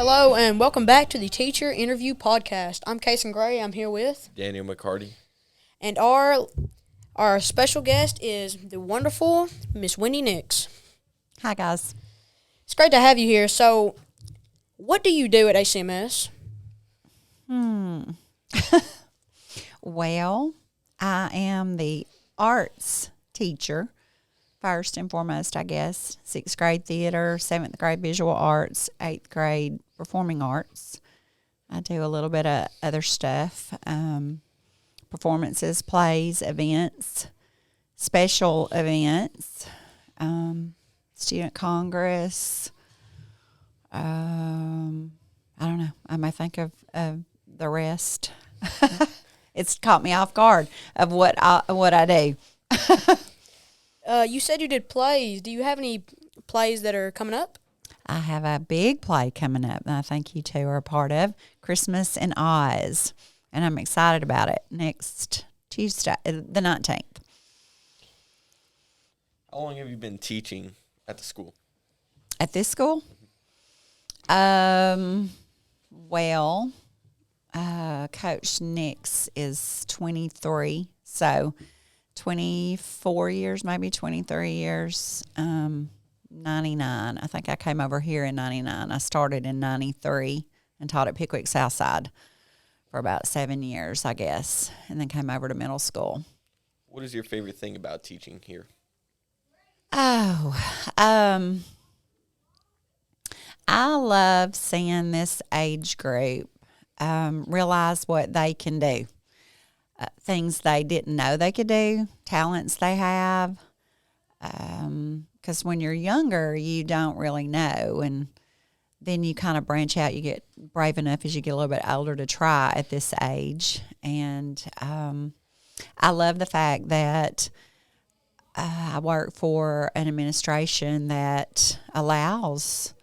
Hello and welcome back to the Teacher Interview Podcast. I'm Cason Gray. I'm here with Daniel McCarty. And our special guest is the wonderful Miss Wendi Nix. Hi, guys. It's great to have you here. So, what do you do at ACMS? Well, I am the arts teacher, first and foremost, I guess. 6th grade theater, 7th grade visual arts, 8th grade performing arts. I do a little bit of other stuff, performances, plays, events, special events, student congress. I don't know. I may think of the rest. It's caught me off guard of what I do. You said you did plays. Do you have any plays that are coming up? I have a big play coming up that I think you two are a part of, Christmas in Oz, and I'm excited about it next Tuesday, the 19th. How long have you been teaching at the school? At this school? Coach Nix is 23, so 24 years, maybe 23 years, 99. I think I came over here in 99. I started in 93 and taught at Pickwick Southside for about 7 years, I guess, and then came over to middle school. What is your favorite thing about teaching here? I love seeing this age group realize what they can do, things they didn't know they could do, talents they have. Because when you're younger, you don't really know, and then you kind of branch out. You get brave enough as you get a little bit older to try at this age. And I love the fact that I work for an administration that allows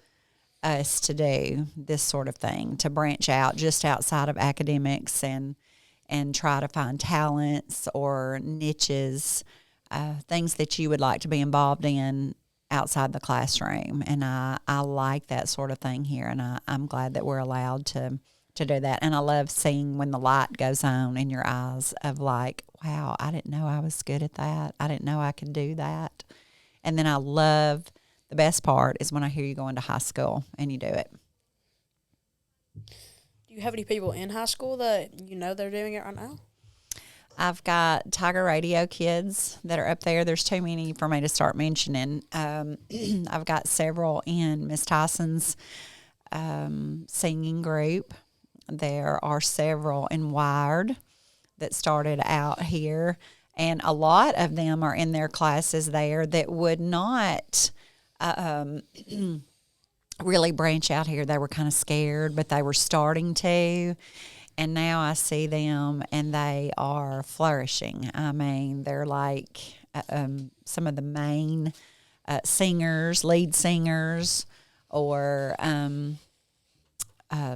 us to do this sort of thing, to branch out just outside of academics and try to find talents or niches, things that you would like to be involved in outside the classroom. And I like that sort of thing here, and I'm glad that we're allowed to do that. And I love seeing when the light goes on in your eyes of like, wow, I didn't know I was good at that. I didn't know I could do that. And then I love, the best part is when I hear you go into high school and you do it. Do you have any people in high school that you know they're doing it right now? I've got Tiger Radio kids that are up there. There's too many for me to start mentioning. I've got several in Miss Tyson's singing group. There are several in Wired that started out here, and a lot of them are in their classes there that would not really branch out here. They were kind of scared, but they were starting to. And now I see them, and they are flourishing. I mean, they're like some of the main singers, lead singers, or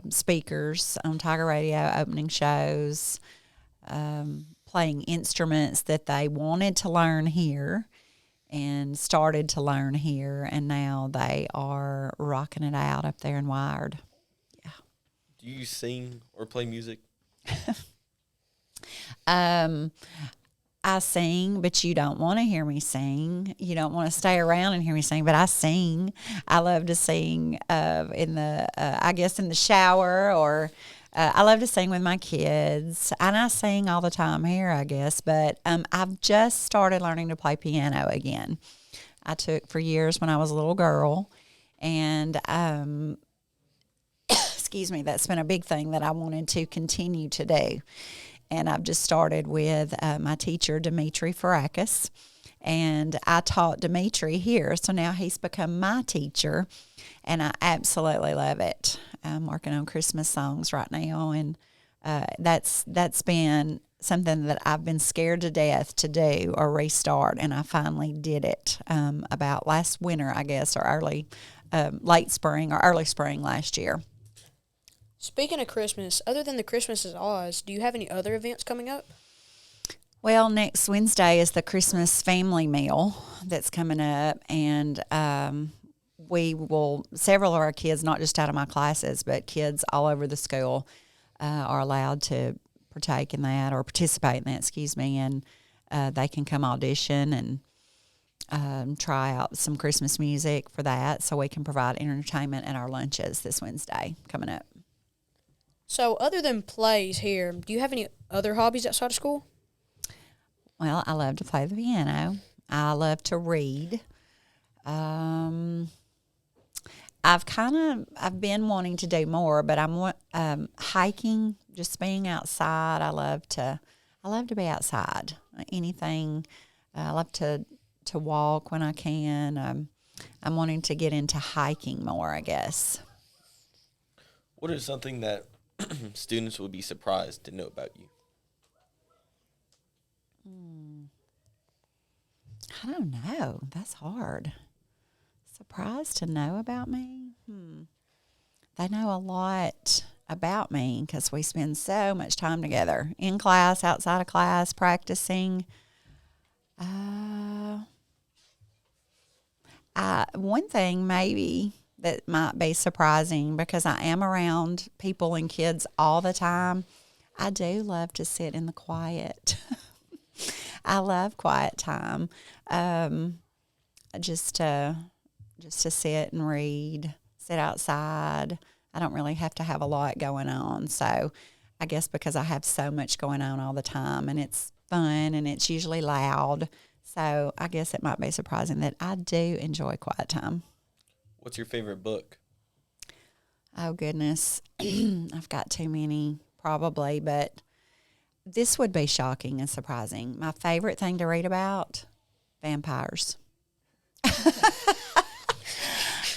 speakers on Tiger Radio, opening shows, playing instruments that they wanted to learn here and started to learn here, and now they are rocking it out up there in Wired. Do you sing or play music? I sing, but you don't want to hear me sing. You don't want to stay around and hear me sing, but I sing. I love to sing in the shower, or I love to sing with my kids, and I sing all the time here, I guess, but I've just started learning to play piano again. I took for years when I was a little girl, and excuse me, that's been a big thing that I wanted to continue to do. And I've just started with my teacher, Dimitri Farakis, and I taught Dimitri here, so now he's become my teacher, and I absolutely love it. I'm working on Christmas songs right now, and that's been something that I've been scared to death to do or restart, and I finally did it about last winter, I guess, or late spring or early spring last year. Speaking of Christmas, other than the Christmas in Oz, do you have any other events coming up? Well, next Wednesday is the Christmas family meal that's coming up, and several of our kids, not just out of my classes, but kids all over the school are allowed to partake in that or participate in that, and they can come audition and try out some Christmas music for that, so we can provide entertainment at our lunches this Wednesday coming up. So, other than plays here, do you have any other hobbies outside of school? Well, I love to play the piano. I love to read. I've been wanting to do more, but I'm hiking, just being outside. I love to be outside. Anything. I love to walk when I can. I'm wanting to get into hiking more, I guess. What is something that students would be surprised to know about you? I don't know. That's hard. Surprised to know about me? They know a lot about me because we spend so much time together, in class, outside of class, practicing. One thing maybe that might be surprising, because I am around people and kids all the time, I do love to sit in the quiet. I love quiet time. Just to sit and read, sit outside. I don't really have to have a lot going on. So I guess because I have so much going on all the time, and it's fun and it's usually loud. So I guess it might be surprising that I do enjoy quiet time. What's your favorite book? Oh, goodness. I've got too many probably, but this would be shocking and surprising. My favorite thing to read about, vampires.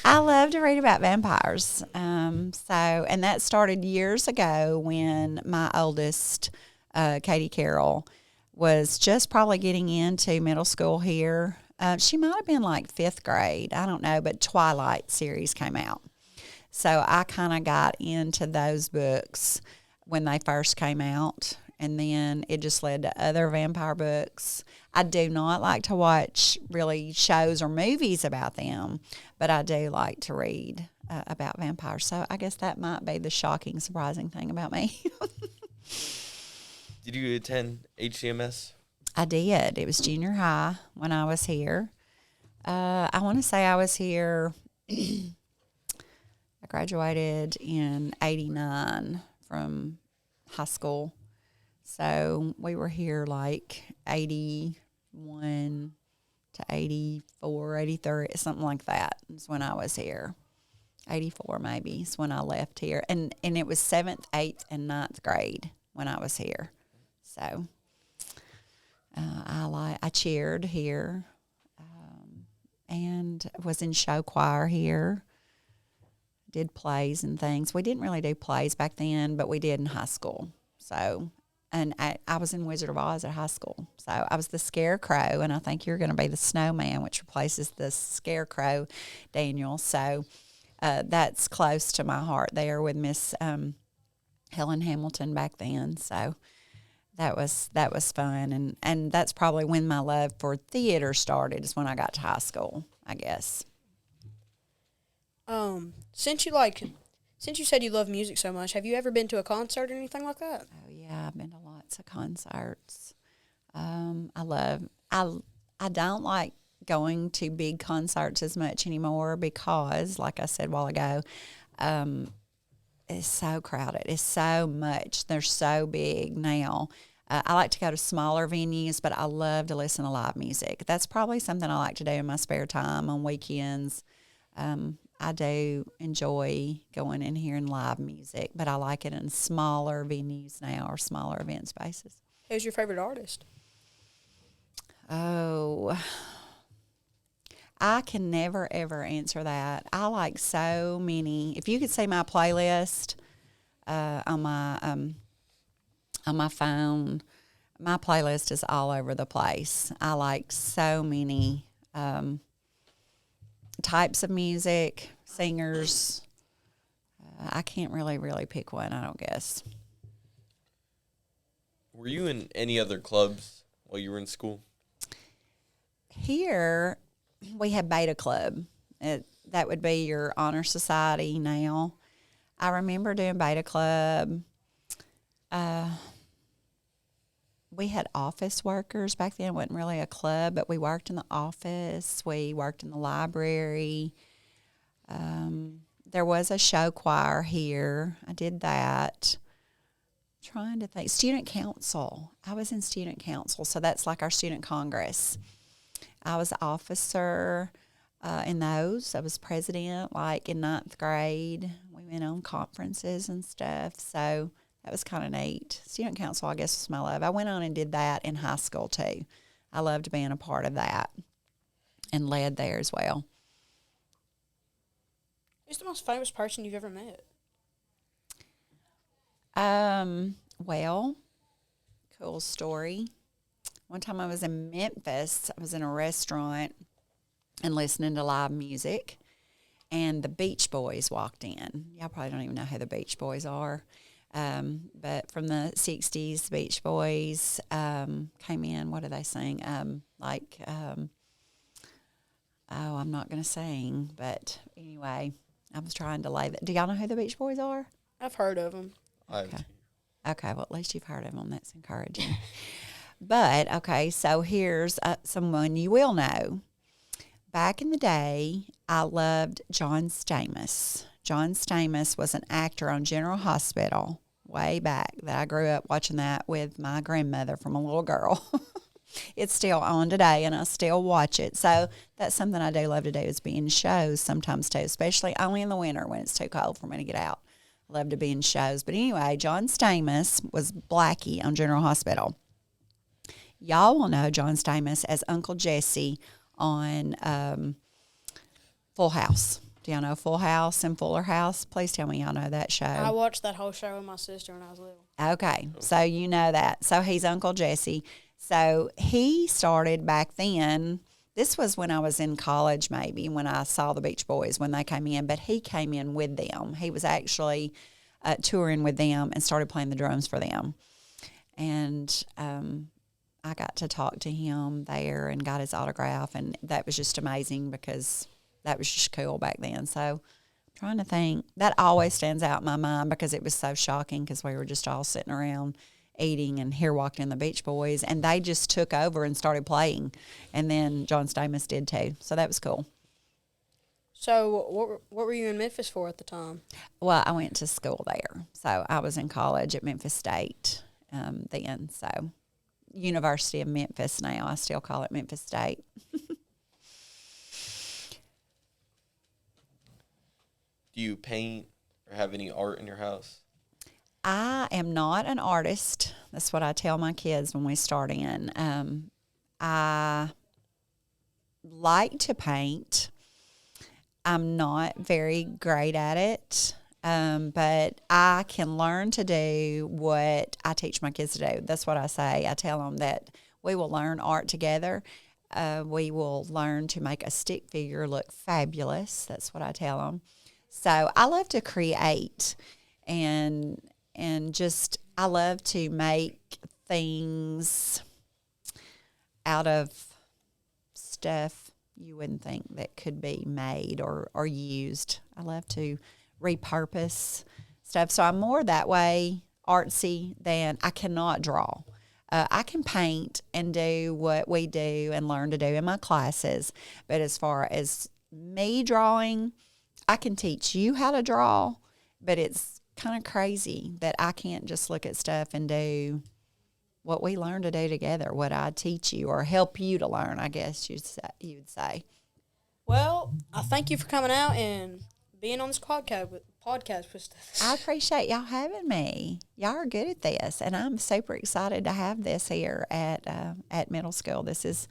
I love to read about vampires. And that started years ago when my oldest, Katie Carroll, was just probably getting into middle school here. She might have been like 5th grade. I don't know, but Twilight series came out. So I kind of got into those books when they first came out, and then it just led to other vampire books. I do not like to watch really shows or movies about them, but I do like to read about vampires. So I guess that might be the shocking, surprising thing about me. Did you attend HCMS? I did. It was junior high when I was here. I want to say I was here, I graduated in 89 from high school. So we were here like 81 to 84, 83, something like that is when I was here. 84 maybe is when I left here. And it was 7th, 8th, and 9th grade when I was here. So I cheered here and was in show choir here. Did plays and things. We didn't really do plays back then, but we did in high school. So, and I was in Wizard of Oz at high school. So I was the Scarecrow, and I think you're going to be the Snowman, which replaces the Scarecrow, Daniel. So that's close to my heart there with Miss Helen Hamilton back then. So that was fun, and that's probably when my love for theater started, is when I got to high school, I guess. Since you said you love music so much, have you ever been to a concert or anything like that? Oh yeah, I've been to lots of concerts. I don't like going to big concerts as much anymore because, like I said a while ago, it's so crowded. It's so much. They're so big now. I like to go to smaller venues, but I love to listen to live music. That's probably something I like to do in my spare time on weekends. I do enjoy going in here and live music, but I like it in smaller venues now, or smaller event spaces. Who's your favorite artist? Oh, I can never, ever answer that. I like so many. If you could see my playlist on my phone, my playlist is all over the place. I like so many types of music, singers. I can't really pick one, I don't guess. Were you in any other clubs while you were in school? Here, we had Beta Club. that would be your honor society now. I remember doing Beta Club. We had office workers back then. It wasn't really a club, but we worked in the office. We worked in the library. There was a show choir here. I did that. Trying to think. Student council. I was in student council, so that's like our student congress. I was an officer in those. I was president, like in 9th grade. We went on conferences and stuff, so that was kind of neat. Student council, I guess, was my love. I went on and did that in high school, too. I loved being a part of that and led there as well. Who's the most famous person you've ever met? Well, cool story. One time I was in Memphis. I was in a restaurant and listening to live music, and the Beach Boys walked in. Y'all probably don't even know who the Beach Boys are. But from the 60s, the Beach Boys came in. What do they sing? Oh, I'm not going to sing. But anyway, I was trying to lay that. Do y'all know who the Beach Boys are? I've heard of them. Okay, well, at least you've heard of them. That's encouraging. But, okay, so here's someone you will know. Back in the day, I loved John Stamos. John Stamos was an actor on General Hospital way back that I grew up watching that with my grandmother from a little girl. It's still on today, and I still watch it. So that's something I do love to do is be in shows sometimes too, especially only in the winter when it's too cold for me to get out. I love to be in shows. But anyway, John Stamos was Blackie on General Hospital. Y'all will know John Stamos as Uncle Jesse on Full House. Do y'all know Full House and Fuller House? Please tell me y'all know that show. I watched that whole show with my sister when I was little. Okay, so you know that. So he's Uncle Jesse. So he started back then. This was when I was in college maybe, when I saw the Beach Boys when they came in. But he came in with them. He was actually touring with them and started playing the drums for them. And I got to talk to him there and got his autograph. And that was just amazing because that was just cool back then. So I'm trying to think. That always stands out in my mind because it was so shocking because we were just all sitting around eating, and here walked in the Beach Boys, and they just took over and started playing. And then John Stamos did too. So that was cool. So what were you in Memphis for at the time? Well, I went to school there. So I was in college at Memphis State then. So University of Memphis now. I still call it Memphis State. Do you paint or have any art in your house? I am not an artist. That's what I tell my kids when we start in. I like to paint. I'm not very great at it, but I can learn to do what I teach my kids to do. That's what I say. I tell them that we will learn art together. We will learn to make a stick figure look fabulous. That's what I tell them. So I love to create, and just I love to make things out of stuff you wouldn't think that could be made or used. I love to repurpose stuff. So I'm more that way artsy than I cannot draw. I can paint and do what we do and learn to do in my classes. But as far as me drawing, I can teach you how to draw, but it's kind of crazy that I can't just look at stuff and do what we learn to do together, what I teach you or help you to learn, I guess you'd say. Well, I thank you for coming out and being on this podcast with us. I appreciate y'all having me. Y'all are good at this, and I'm super excited to have this here at middle school. This is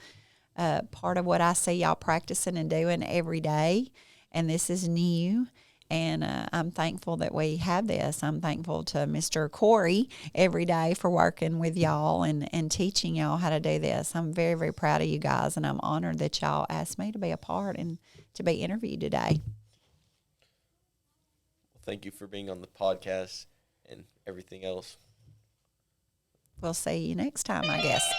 part of what I see y'all practicing and doing every day, and this is new. And I'm thankful that we have this. I'm thankful to Mr. Corey every day for working with y'all and teaching y'all how to do this. I'm very, very proud of you guys, and I'm honored that y'all asked me to be a part and to be interviewed today. Well, thank you for being on the podcast and everything else. We'll see you next time, I guess.